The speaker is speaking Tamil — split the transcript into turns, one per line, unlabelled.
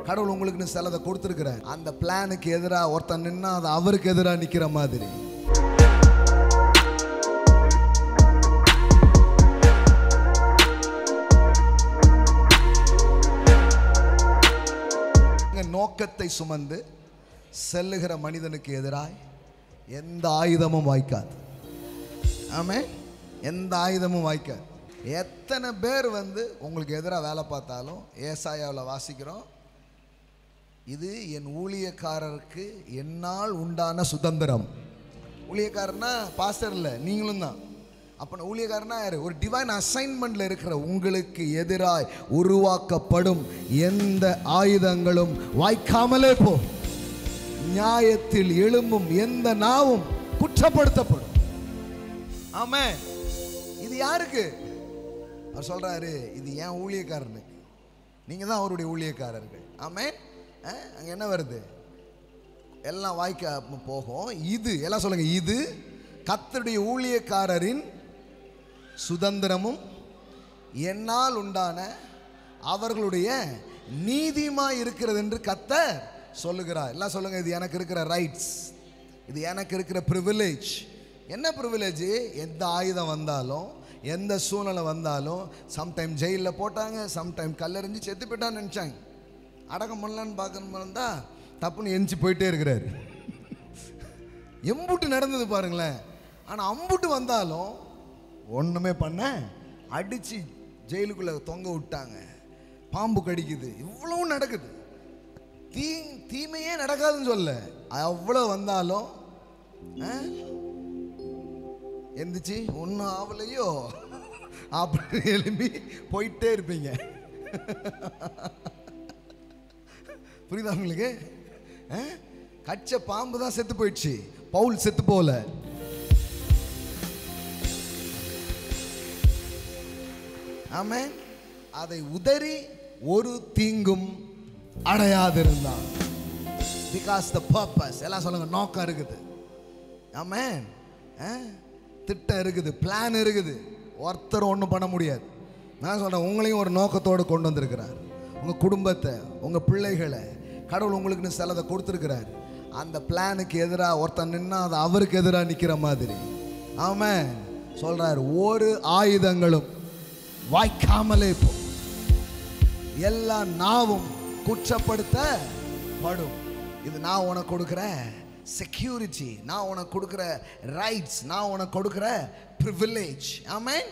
கடவுள் உங்களுக்கு சிலதை கொடுத்துருக்கிறார். அந்த பிளானுக்கு எதிராக ஒருத்தன் நின்னா அது அவருக்கு எதிராக நிற்கிற மாதிரி. நோக்கத்தை சுமந்து செல்லுகிற மனிதனுக்கு எதிராய் எந்த ஆயுதமும் வாய்க்காது. ஆமென். எந்த ஆயுதமும் வாய்க்காது. எத்தனை பேர் உங்களுக்கு எதிராக வேலை பார்த்தாலும் ஏசாயாவில் வாசிக்கிறோம், இது என் ஊழியக்காரருக்கு என்னால் உண்டான சுதந்திரம். ஊழியக்காரனா பாஸ்டர் இல்லை, நீங்களும் தான். அப்போ ஊழியக்காரனா யாரு? ஒரு டிவைன் அசைன்மெண்ட்ல இருக்கிற உங்களுக்கு எதிராய் உருவாக்கப்படும் எந்த ஆயுதங்களும் வாய்க்காமலே போ. நியாயத்தில் எழும்பும் எந்த நாவும் குற்றப்படுத்தப்படும். ஆமென். இது யாருக்கு? அவர் சொல்றாரு, இது ஏன் ஊழியக்காரனுக்கு. நீங்க தான் அவருடைய ஊழியக்காரர்கள். ஆமென். அங்க என்ன வருது? எல்லாம் வாய்க்க போகும். இது எல்லாம் சொல்லுங்க, இது கர்த்தருடைய ஊழியக்காரரின் சுதந்திரமும் என்னால் உண்டான அவர்களுடைய நீதியுமாய் இருக்கிறது என்று கர்த்தர் சொல்லுகிறார். எல்லாம் சொல்லுங்க, இது எனக்கு இருக்கிற ரைட்ஸ், இது எனக்கு இருக்கிற ப்ரிவிலேஜ். என்ன ப்ரிவிலேஜ்? எந்த ஆயுதம் வந்தாலும், எந்த சூழ்நிலை வந்தாலும், சம்டைம் ஜெயிலில் போட்டாங்க, சம்டைம் கல்லெறிஞ்சு செத்து போயிட்டான்னு நினச்சாங்க. அடக்கம் பண்ணலான்னு பார்க்கணும் இருந்தா தப்புன்னு எஞ்சி போயிட்டே இருக்கிறாரு. எம்புட்டு நடந்தது பாருங்களேன். ஆனால் அம்புட்டு வந்தாலும் ஒன்றுமே பண்ண, அடித்து ஜெயிலுக்குள்ளே தொங்க விட்டாங்க, பாம்பு கடிக்குது, இவ்வளவு நடக்குது. தீமையே நடக்காதுன்னு சொல்ல, அவ்வளோ வந்தாலும் எந்திரிச்சு ஒன்றும் ஆகலையோ அப்படி எழுப்பி போயிட்டே இருப்பீங்க. புரியுதா உங்களுக்கு? கச்ச பாம்பு தான் செத்து போயிடுச்சு, பவுல் செத்து போல. ஆமென். அதை உதறி ஒரு தீங்கும் அடையாதிருந்தான். Because the purpose. எல்லாம் சொல்லுங்க, நோக்கம் இருக்குது. ஆமென். திட்டம் இருக்குது, பிளான் இருக்குது. ஒருத்தர் ஒன்றும் பண்ண முடியாது. நான் சொல்றேன், உங்களையும் ஒரு நோக்கத்தோடு கொண்டு வந்திருக்கிறார். உங்கள் குடும்பத்தை, உங்கள் பிள்ளைகளை கடவுள் உங்களுக்கு சிலதை கொடுத்துருக்கிறார். அந்த பிளானுக்கு எதிராக ஒருத்தன் நின்னா அது அவருக்கு எதிராக நிற்கிற மாதிரி. ஆமென். சொல்றார், ஒரு ஆயுதங்களும் வாய்க்காமலே போ. எல்லா நாவும் குற்றப்படுத்தப்படும். இது நான் உனக்கு கொடுக்குற செக்யூரிட்டி, நான் உனக்கு கொடுக்குற ரைட்ஸ், நான் உனக்கு கொடுக்குற ப்ரிவிலேஜ். ஆமென்.